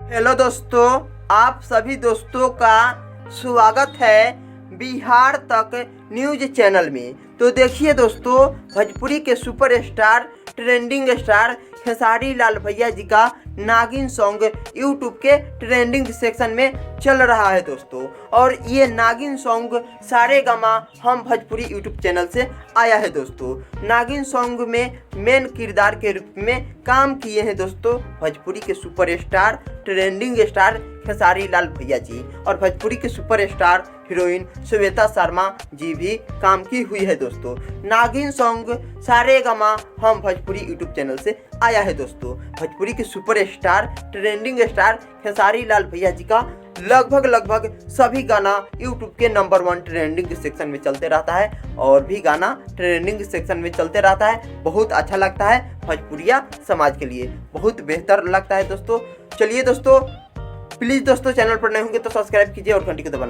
Hello दोस्तों, आप सभी दोस्तों का स्वागत है बिहार तक न्यूज चैनल में। तो देखिए दोस्तों, भोजपुरी के superstar trending star Khesari Lal भैया जी का नागिन सॉन्ग यूट्यूब के ट्रेंडिंग सेक्शन में चल रहा है दोस्तों। और ये नागिन सॉन्ग सारेगामा हम भोजपुरी यूट्यूब चैनल से आया है दोस्तों। नागिन सॉन्ग में मेन किरदार के रूप में काम किए हैं दोस्तों भोजपुरी के superstar trending star Khesari Lal भैया जी, और भोजपुरी के सुपरस्टार हीरोइन श्वेता शर्मा जी भी काम की हुई है दोस्तों। नागिन सॉन्ग सारेगामा हम भोजपुरी यूट्यूब चैनल से आया है दोस्तों। भोजपुरी के superstar trending star Khesari Lal भैया जी का लगभग सभी गाना यूट्यूब के नंबर 1 ट्रेंडिंग सेक्शन में चलते रहता है, और भी गाना ट्रेंडिंग सेक्शन में चलते रहता है। बहुत अच्छा लगता है, भोजपुरिया समाज के लिए बहुत बेहतर लगता है दोस्तों। चलिए दोस्तों, प्लीज़ दोस्तों चैनल पर नए होंगे तो सब्सक्राइब कीजिए और घंटी को दबाना।